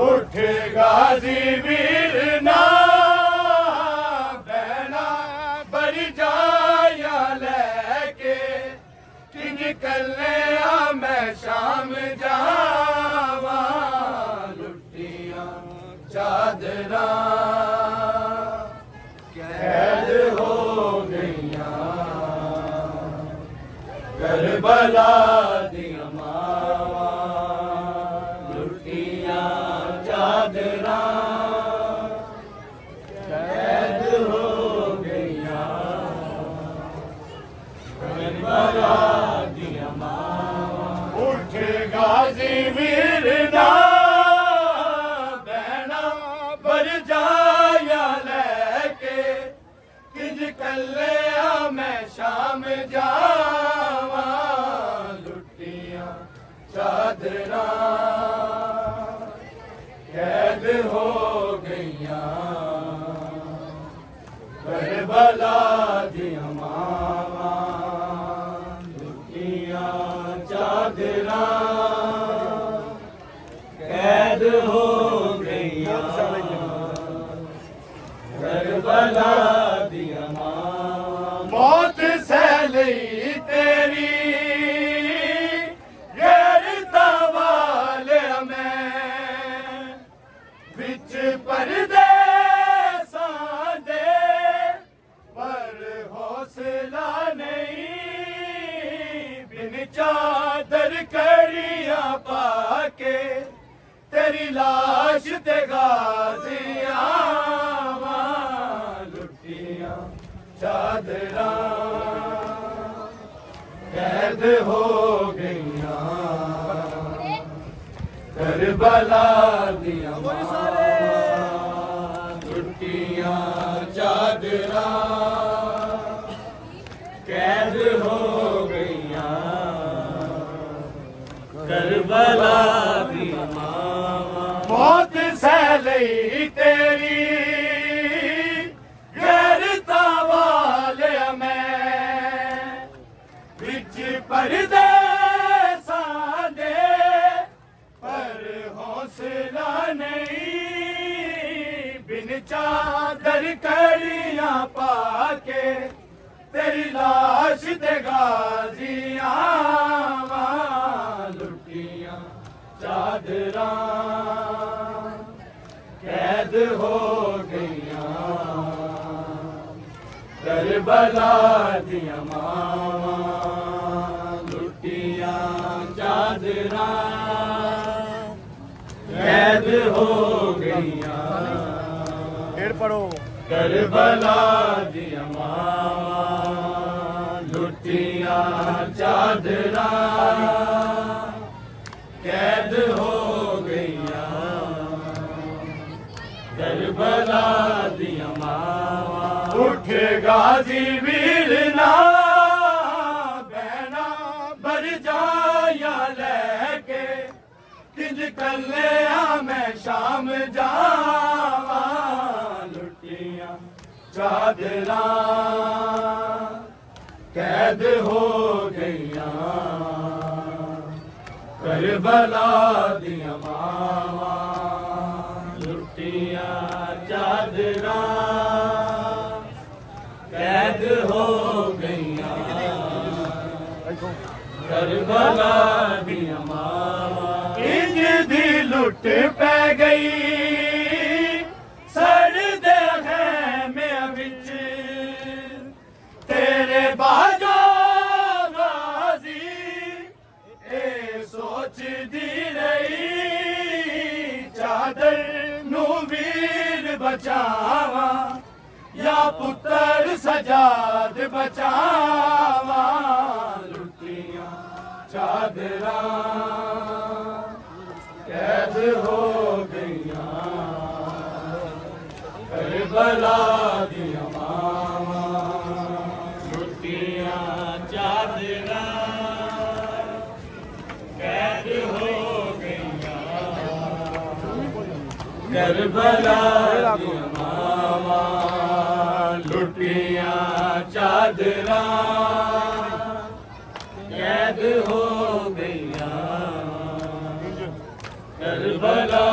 उठ गाजी वीर ना बहना बरी जाया लेके कि निकलने मैं शाम जावा लुटियां चादरा कैद हो गईया करबला दिया मावा लुटियां चादरा कैद हो गईया करबला दिया मावा उठ गाजी वीर ना बहना बर जाया लेके किज कले मैं शाम जावा लुटियां चादरा कैद हो गईया करबला दिया मावा लुटियां चादरा कैद हो गईया करबला दिया मौत सहली तेरी गैरता वाले मैं विच परदेसा दे पर हौसला नहीं बिन चादर कड़िया पाके तेरी लाश ते गाजियां लुटियां चादरा कैद हो गईया करबला दिया लुटियां चादरा कैद हो गईया करबला दिया मौत सहली तेरी गैरता वाले मैं विच परदेसा दे पर हौसला नहीं बिन चादर कड़िया पाके तेरी लाश ते गाजियां लुटियां चादरा कैद हो गईया करबला दिया मावा लुटियां चादरा कैद हो गईया पढ़ो करबला दिया मावा लुटियां चादरा कैद हो गईया करबला दिया मावा उठ गाजी वीर ना बहना बर जाया लेके किंज कले मैं शाम जावा लुटियां चादरा कैद हो गईया करबला दिया मावा लुटियां चादरा कैद हो गईया करबला दिया मावा इंज दी लुट पै गई सड़दे खैमे विच तेरे बाजो गाजी ए सोचदी रही चादर नू वीर बचावा या पुत्र सजाद बचावा लुटियां चादरा कैद हो गईया करबला दिया मावा लुटियां चादरा कैद हो गईया करबला दिया मावा लुटियां चादरा कैद हो गईया करबला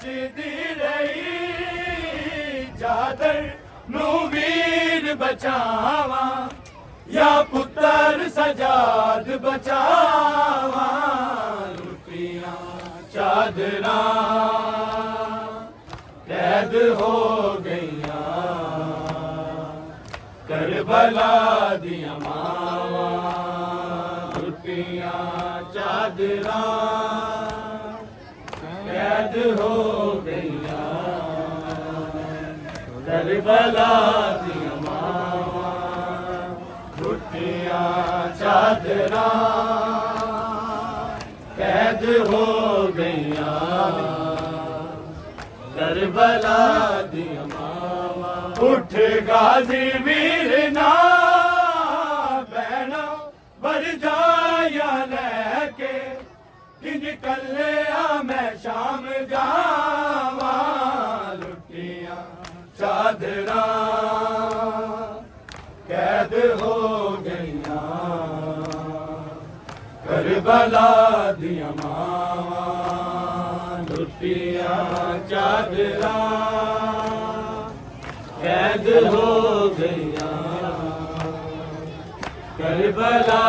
ਸੋਚਦੀ ਰਹੀ ਚਾਦਰ ਨੂੰ ਵੀਰ ਬਚਾਵਾਂ ਜਾਂ ਪੁੱਤਰ ਸਜਾਦ ਬਚਾਵਾਂ ਲੁੱਟੀਆਂ ਚਾਦਰਾਂ ਕੈਦ ਹੋ ਗਈਆਂ ਕਰਬਲਾ ਦੀਆਂ ਮਾਵਾਂ ਲੁੱਟੀਆਂ ਚਾਦਰਾਂ ਕੈਦ ਹੋ ਗਈਆਂ ਕਰਬਲਾ ਦੀਆਂ ਮਾਵਾਂ ਲੁੱਟੀਆਂ ਚਾਦਰਾਂ ਕੈਦ ਹੋ ਗਈਆਂ ਕਰਬਲਾ ਦੀਆਂ ਮਾਵਾਂ ਉੱਠ ਗਾਜ਼ੀ ਵੀਰ ਨਾ ਬਹਿਣਾ ਵਰਜਾਇਆ ਲੈ ਕੇ ਕਿ ਨਿਕਲਿਆ ਮੈਂ ਸ਼ਾਮ ਜਾਵਾਂ ਲੁੱਟੀਆਂ ਚਾਦਰਾਂ ਕੈਦ ਹੋ ਗਈਆਂ ਕਰਬਲਾ ਦੀਆਂ ਮਾਵਾਂ ਲੁੱਟੀਆਂ ਚਾਦਰਾਂ ਕੈਦ ਹੋ ਗਈਆਂ ਕਰਬਲਾ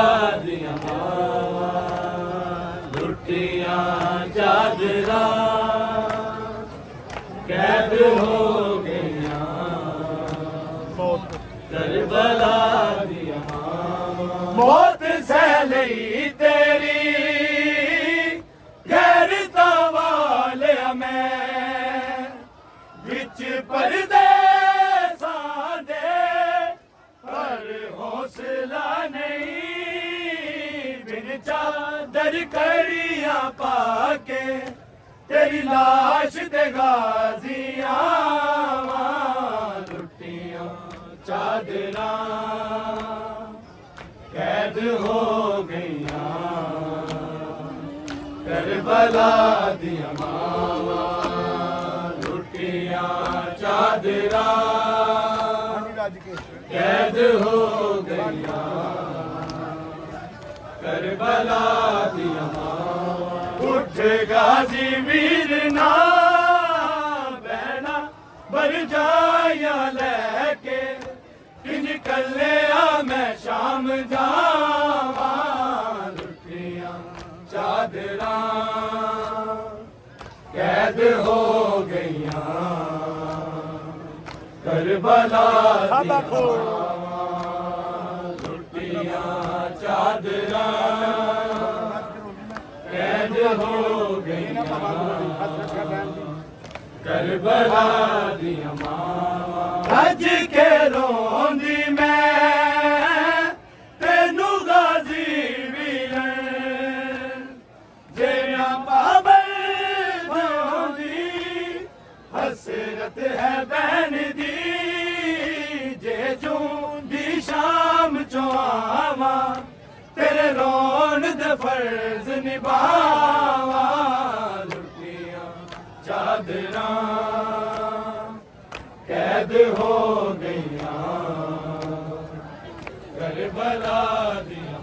ਦੀਆਂ ਮਾਵਾਂ ਲੁੱਟੀਆਂ ਚਾਦਰਾਂ ਕੈਦ ਹੋ ਗਈਆਂ ਕਰਬਲਾ ਦੀਆਂ ਮਾਵਾਂ ਮੌਤ ਸਹਿ ਲਈ ਤੇਰੀ ਗੈਰਤਾਂ ਵਾਲਿਆ ਮੈਂ ਵਿੱਚ ਪਰਦੇਸਾਂ ਦੇ ਪਰ ਹੌਸਲਾ ਨਹੀਂ ਬਿਨ ਚਾਦਰ ਕੜੀਆਂ ਪਾ ਕੇ ਤੇਰੀ ਲਾਸ਼ ਤੇ ਗਾਜ਼ੀਆਂ ਲੁੱਟੀਆਂ ਚਾਦਰਾਂ ਕੈਦ ਹੋ ਗਈਆਂ ਕਰਬਲਾ ਦੀਆਂ ਮਾਵਾਂ ਲੁੱਟੀਆਂ ਚਾਦਰਾਂ ਕੈਦ ਹੋ ਗਈਆਂ ਕਰਬਲਾ ਦੀਆਂ ਮਾਵਾਂ ਉੱਠ ਗਾਜ਼ੀ ਵੀਰ ਨਾ ਬਹਿਣਾ ਵਰਜਾਇਆ ਲੈ ਕੇ ਕਿ ਨਿਕਲਿਆ ਮੈਂ ਸ਼ਾਮ ਜਾਵਾਂ ਲੁੱਟੀਆਂ ਚਾਦਰਾਂ ਕੈਦ ਹੋ ਗਈਆਂ ਕਰਬਲਾ ਦੀਆਂ ਲੁੱਟੀਆਂ ਚਾਦਰਾਂ ਕੈਦ ਹੋ ਗਈਆਂ ਕਰਬਲਾ ਦੀਆਂ ਮਾਵਾਂ ਰੱਜ ਕੇ ਰੋਂਦੀ ਮੈਂ ਤੈਨੂੰ ਗਾਜ਼ੀ ਵੀਰ ਜੇ ਨਾ ਬਾਬਰ ਹੋਂਦੀ ਹਸਰਤ ਹੈ ਬੈਨ ਦੀ ਜੇ ਜੂੰਦੀ ਸ਼ਾਮ ਚੋਂ ਆਵਾਂ ਤੇਰੇ ਰੋਣ ਦੇ ਫਰਜ਼ ਨਿਭਾਵਾਂ ਲੁੱਟੀਆਂ ਚਾਦਰਾਂ ਕੈਦ ਹੋ ਗਈਆਂ ਕਰਬਲਾ ਦੀਆਂ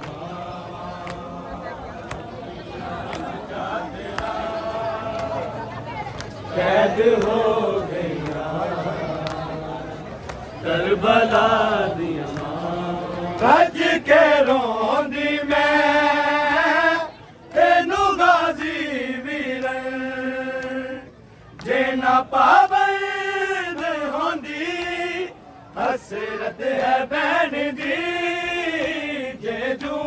ਕੈਦ ਹੋ ਗਈਆਂ ਕਰਬਲਾ ਦੀਆਂ ਰੱਜ ਕੇ ਰੋਂਦੀ ਮੈਂ ਤੈਨੂੰ ਗਾਜ਼ੀ ਵੀਰ ਜੇ ਨਾ ਪਾਬੰਦ ਹੁੰਦੀ ਹਸਰਤ ਹੈ ਬੈਨ ਦੀ ਜੇ ਜੂ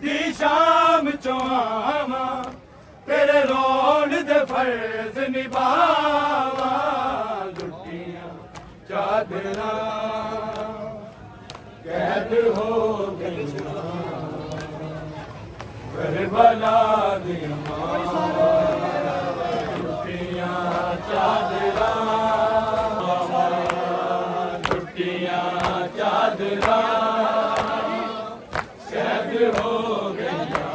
ਦੀ ਸ਼ਾਮ ਚੋਂ ਆਵਾਂ ਤੇਰੇ ਰੋਣ ਦੇ ਫਰਜ਼ ਨਿਭਾਵਾਂ ਲੁੱਟੀਆਂ ਚਾਦਰਾਂ ਕੈਦ ਹੋ ਗਈਆਂ ਕਰਬਲਾ ਦੀਆਂ ਮਾਵਾਂ ਲੁੱਟੀਆਂ ਚਾਦਰਾਂ ਲੁੱਟੀਆਂ ਚਾਦਰਾਂ ਕੈਦ ਹੋ ਗਈਆਂ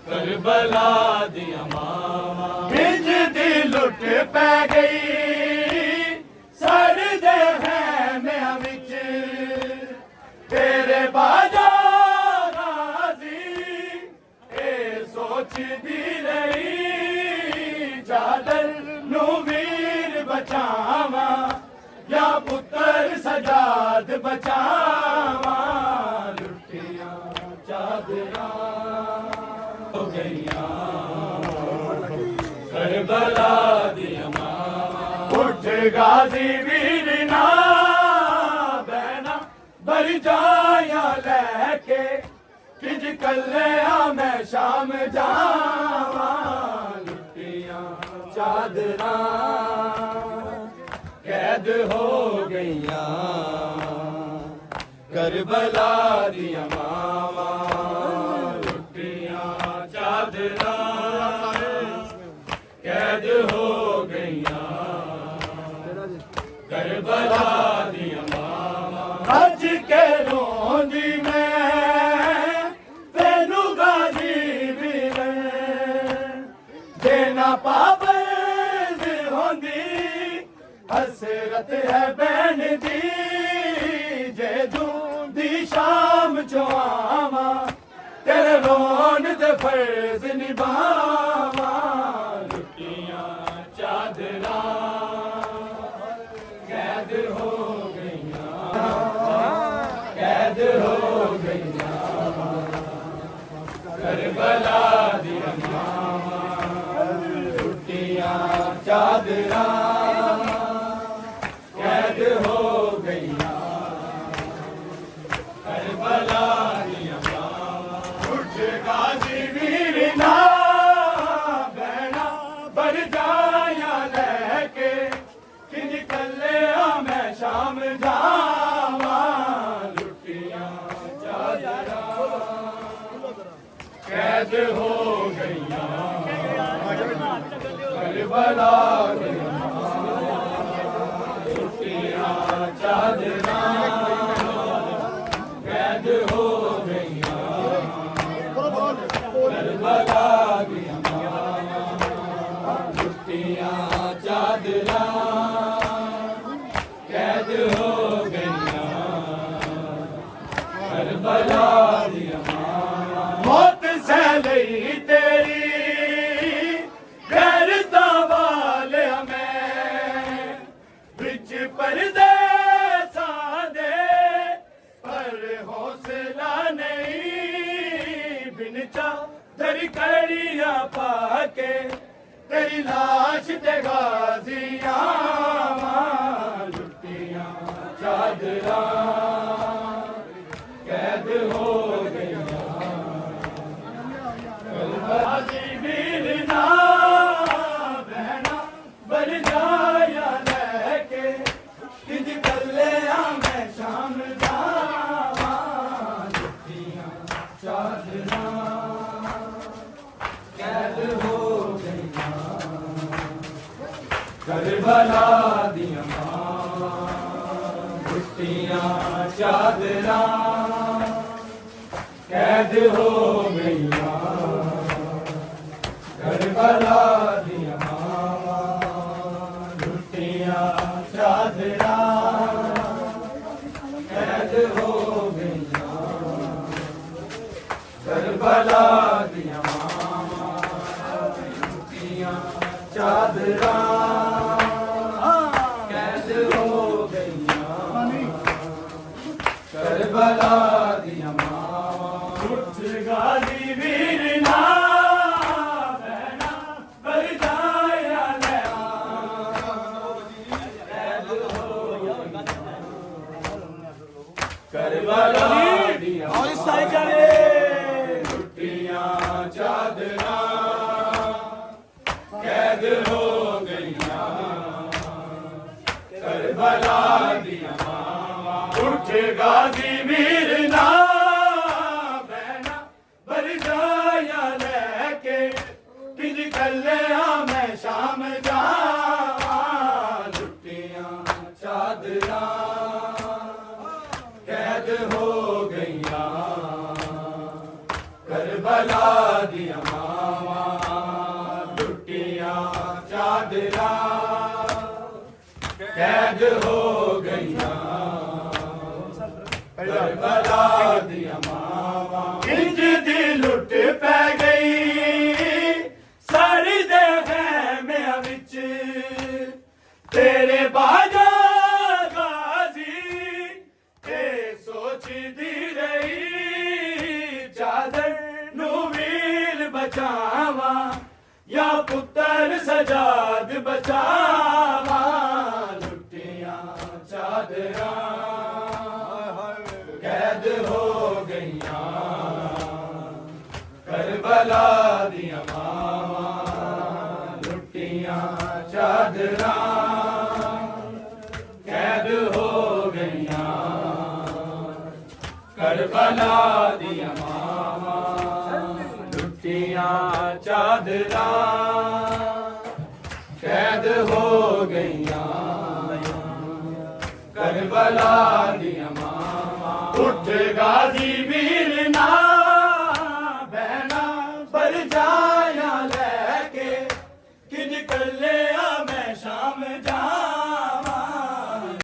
ਕਰਬਲਾ ਦੀਆਂ ਮਾਵਾਂ ਇੰਜ ਦੀ ਲੁੱਟ ਪੈ ਗਈ ਸੜਦੇ ਹੈਮਿਆਂ ਵਿੱਚ ਤੇਰੇ ਬਾਜਾ ਰਾਜ਼ੀ ਇਹ ਸੋਚਦੀ ਰਹੀ ਚਾਦਰ ਨੂੰ ਵੀਰ ਬਚਾਵਾਂ ਜਾਂ ਪੁੱਤਰ ਸਜਾਦ ਬਚਾਵਾਂ ਲੁੱਟੀਆਂ ਚਾਦਰਾਂ ਹੋ ਗਈਆਂ ਕਰਬਲਾ ਦੀਆਂ ਮਾਵਾਂ ਉੱਠ ਗਾਜ਼ੀ ਵੀਰ ਨਾ ਬਹਿਣਾ ਬਰਜਾਇਆ ਲੈ ਕੇ ਕਿੰਜ ਕੱਲਿਆ ਮੈਂ ਸ਼ਾਮ ਜਾਵਾਂ ਲੁੱਟੀਆਂ ਚਾਦਰਾਂ कैद हो गईया करबला दिया मावा लुटिया चादरा कैद हो गईया करबला दिया मावा अज के रोंदी मैं तेनू गाजी वीर देना पाबंद होंदी हसरत है बैन दी जे दूंदी शाम चुआवा तेरे रोन दे फर्ज निभावा लुटियां चादरा कैद हो गईया कैद हो गईया करबला दिया मावा लुटियां चादरा कैद हो गईया करबला दिया मावां उठ गाजी वीर ना बहना बरजाया लैके किंज कल्लिया मैं शाम जावां लुटियां चादरा कैद हो गईया करबला दिया चादरा कैद हो गईया करबला दिया लुटियां चादरा कैद हो गईया करबला दिया मौत सह लई तेरी गैरता वाले मैं विच परदेसा दे पर हौसला नहीं बिन चादर कड़ियां पाके तेरी लाश ते गाजियां लुटियां चादरा कैद हो गईया गाजी वीर ना बहना बरजाया लैके किंज कल्लिया मैं शाम जावां लुटियां चादरा कैद हो गईया करबला दिया मावां लुटियां चादरा कैद हो गईया करबला दिया मावां लुटियां चादरा कैद हो गईया करबला दिया मावां लुटियां चादरा कैद हो गईया करबला दिया मावां उठ गाजी वीर ना बहना बरजाया ले कैद हो करबला दिया लुटियां चादरा कैद हो गईया करबला दिया मावां उठ गाजी वीर ना बहना बरजाया लैके किंज कल्लिया मैं शाम जावां लुटियां चादरा कैद हो गईया करबला दिया मावां लुटियां चादरा कैद हो गईया करबला दिया मावां इंज दी लुट पै गई साड़ी दे खैमे या पुत्र सजाद बचावा लुटिया चादरा कैद हो गईया करबला दिया मावा लुटिया चादरा कैद हो गईया करबला दिया मावा लुटिया चादरा कैद हो गईया करबला दिया मावा उठ गाजी वीर